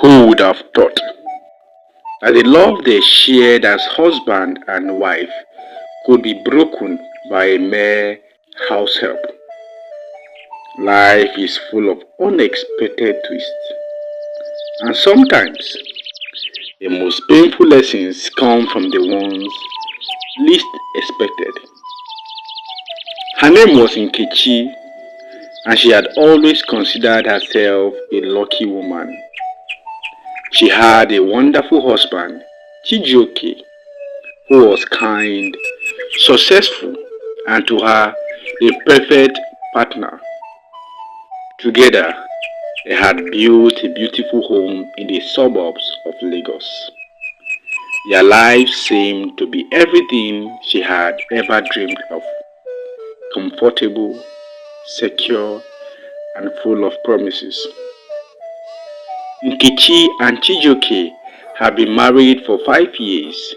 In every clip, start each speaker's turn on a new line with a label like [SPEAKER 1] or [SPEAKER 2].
[SPEAKER 1] Who would have thought that the love they shared as husband and wife could be broken by a mere house help? Life is full of unexpected twists, and sometimes the most painful lessons come from the ones least expected. Her name was Nkechi, and she had always considered herself a lucky woman. She had a wonderful husband, Chijioke, who was kind, successful, and to her, a perfect partner. Together, they had built a beautiful home in the suburbs of Lagos. Their lives seemed to be everything she had ever dreamed of: comfortable, secure, and full of promises. Nkechi and Chijioke had been married for 5 years,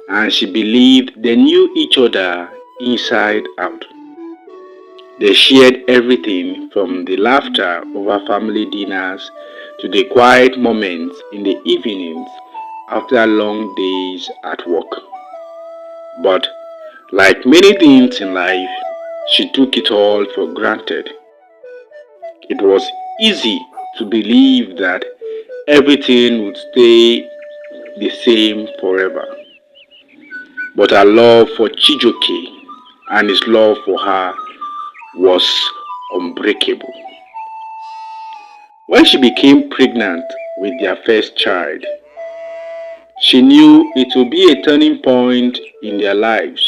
[SPEAKER 1] and she believed they knew each other inside out. They shared everything from the laughter over family dinners to the quiet moments in the evenings after long days at work. But like many things in life, she took it all for granted. It was easy to believe that everything would stay the same forever. But her love for Chijioke and his love for her was unbreakable. When she became pregnant with their first child, she knew it would be a turning point in their lives.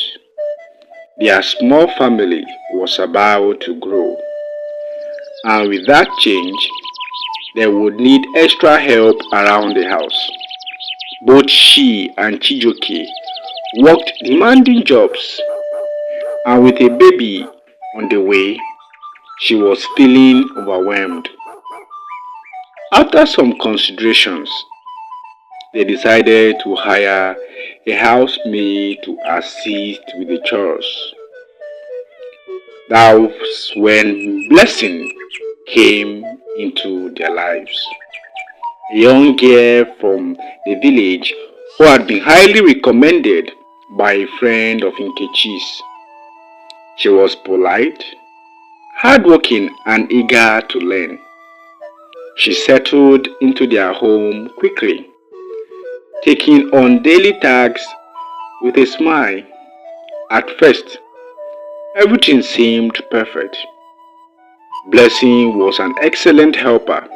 [SPEAKER 1] Their small family was about to grow, and with that change, they would need extra help around the house. Both she and Chijioke worked demanding jobs, and with a baby on the way, she was feeling overwhelmed. After some considerations, they decided to hire a housemaid to assist with the chores. That was when blessing came into their lives. A young girl from the village who had been highly recommended by a friend of Nkechi's. She was polite, hardworking, and eager to learn. She settled into their home quickly, taking on daily tasks with a smile. At first, everything seemed perfect. Blessing was an excellent helper,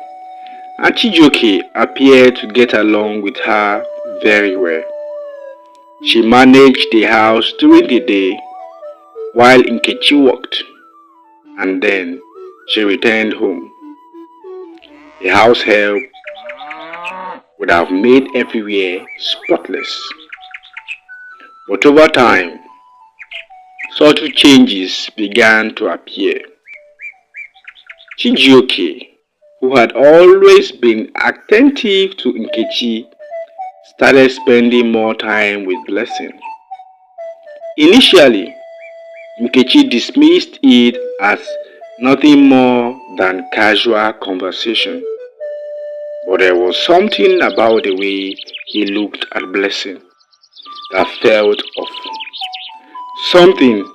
[SPEAKER 1] and Chijioke appeared to get along with her very well. She managed the house during the day while Nkechi worked, and then she returned home. The house help would have made everywhere spotless. But over time, subtle changes began to appear. Chijioke, who had always been attentive to Nkechi, started spending more time with Blessing. Initially, Nkechi dismissed it as nothing more than casual conversation, but there was something about the way he looked at Blessing that felt off. Something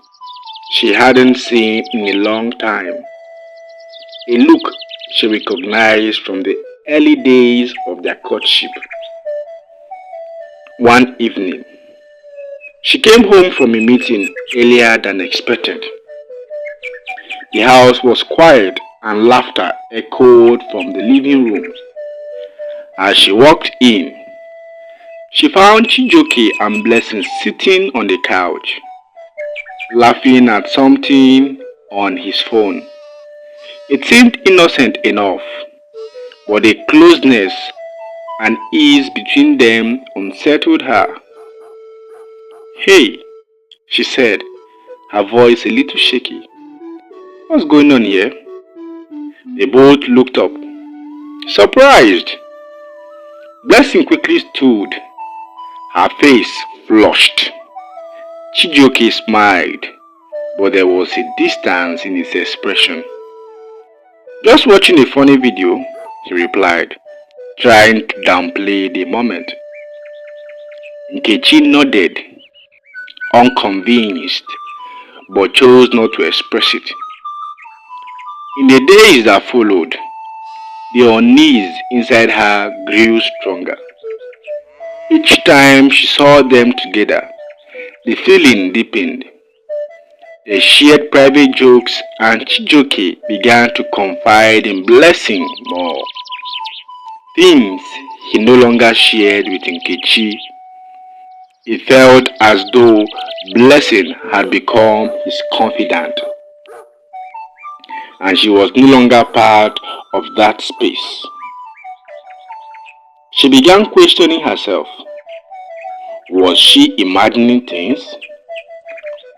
[SPEAKER 1] she hadn't seen in a long time. A look she recognized from the early days of their courtship. One evening, she came home from a meeting earlier than expected. The house was quiet and laughter echoed from the living room. As she walked in, she found Chijioke and Blessing sitting on the couch, laughing at something on his phone. It seemed innocent enough, but the closeness and ease between them unsettled her. "Hey," she said, her voice a little shaky. "What's going on here?" They both looked up, surprised. Blessing quickly stood, her face flushed. Chijioke smiled, but there was a distance in his expression. "Just watching a funny video," he replied. trying to downplay the moment. Nkechi nodded, unconvinced, but chose not to express it. In the days that followed, the unease inside her grew stronger. Each time she saw them together, the feeling deepened. They shared private jokes and Chijoke began to confide in Blessing more. Things he no longer shared with Nkechi. It felt as though Blessing had become his confidant, and she was no longer part of that space. She began questioning herself. Was she imagining things?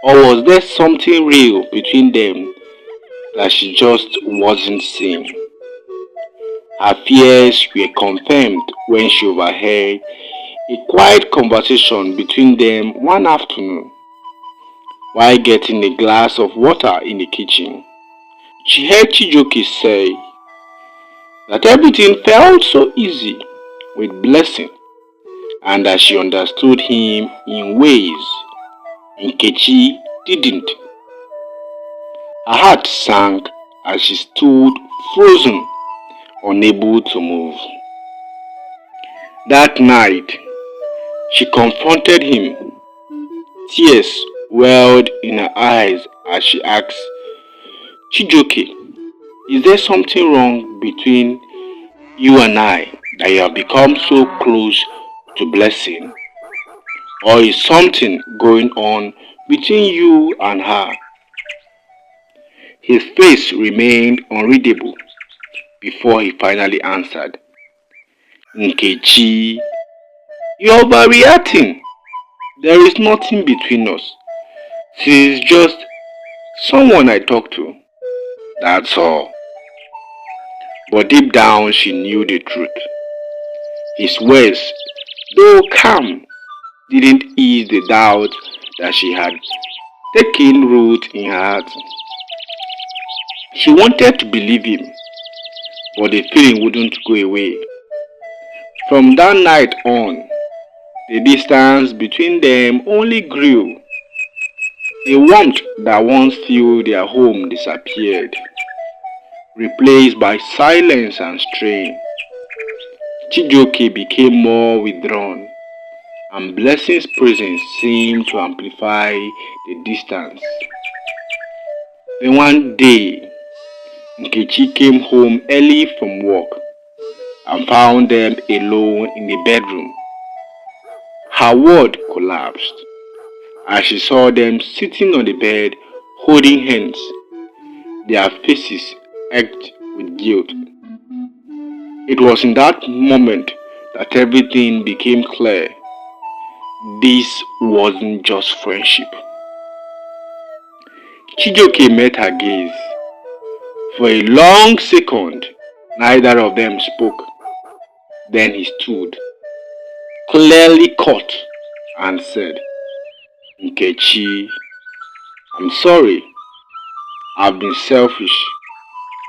[SPEAKER 1] Or was there something real between them that she just wasn't seeing? Her fears were confirmed when she overheard a quiet conversation between them one afternoon while getting a glass of water in the kitchen. She heard Chijoke say that everything felt so easy with Blessing and that she understood him in ways Nkechi didn't. Her heart sank as she stood frozen, unable to move. That night, she confronted him. Tears welled in her eyes as she asked, Chijoke, is there something wrong between you and I that you have become so close to Blessing? Or is something going on between you and her? His face remained unreadable before he finally answered. Nkechi, you're overreacting. There is nothing between us. She is just someone I talk to. That's all. But deep down she knew the truth. His words, though calm, didn't ease the doubt that she had taken root in her heart. She wanted to believe him, but the feeling wouldn't go away. From that night on, the distance between them only grew. The warmth that once filled their home disappeared, replaced by silence and strain. Chijoke became more withdrawn, and Blessing's presence seemed to amplify the distance. Then one day, Nkechi came home early from work and found them alone in the bedroom. Her world collapsed as she saw them sitting on the bed holding hands, their faces etched with guilt. It was in that moment that everything became clear. This wasn't just friendship. Chijoke met her gaze. For a long second, neither of them spoke. Then he stood, clearly caught, and said, Nkechi, I'm sorry. I've been selfish.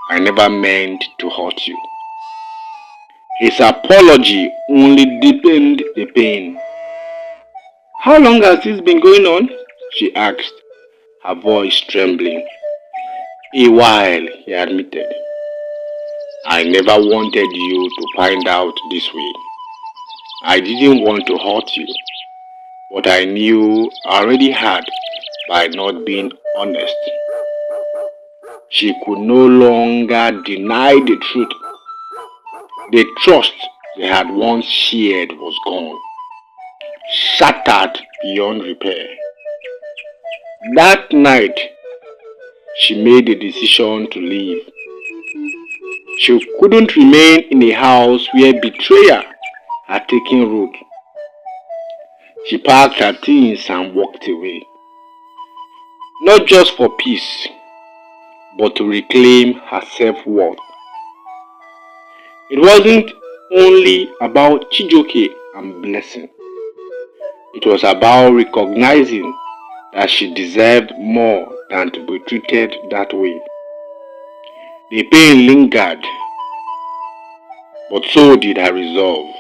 [SPEAKER 1] I never meant to hurt you. His apology only deepened the pain. How long has this been going on? She asked, her voice trembling. A while, he admitted. I never wanted you to find out this way. I didn't want to hurt you, but I knew I already had by not being honest. She could no longer deny the truth. The trust they had once shared was gone, shattered beyond repair. That night, she made the decision to leave. She couldn't remain in a house where betrayal had taken root. She packed her things and walked away. Not just for peace, but to reclaim her self-worth. It wasn't only about Chijoke and Blessing. It was about recognizing that she deserved more than to be treated that way. The pain lingered, but so did her resolve.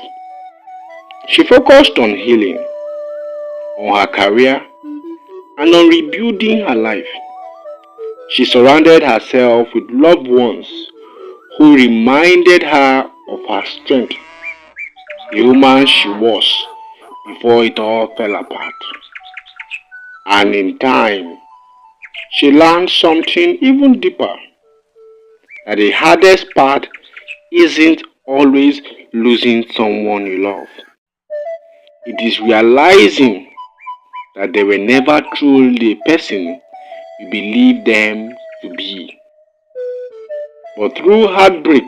[SPEAKER 1] She focused on healing, on her career, and on rebuilding her life. She surrounded herself with loved ones who reminded her of her strength, the woman she was before it all fell apart. And in time, she learned something even deeper, that the hardest part isn't always losing someone you love. It is realizing that they were never truly the person you believed them to be. But through heartbreak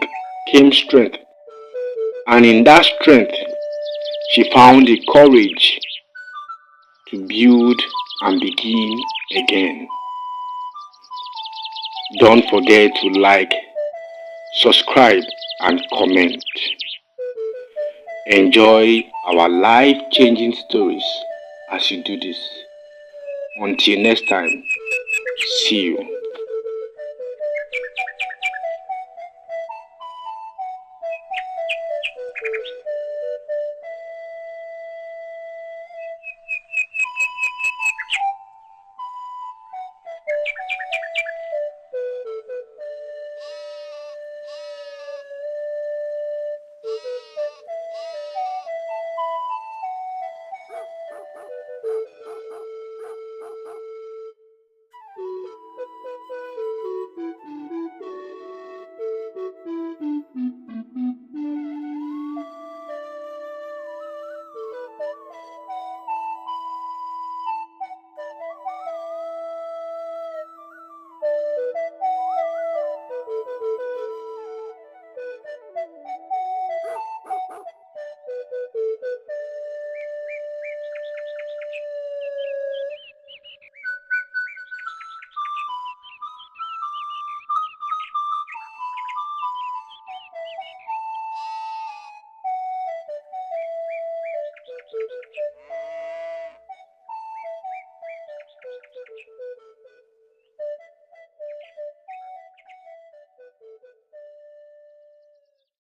[SPEAKER 1] came strength, and in that strength, she found the courage to build and begin again. Don't forget to like, subscribe, and comment. Enjoy our life-changing stories as you do this. Until next time, see you.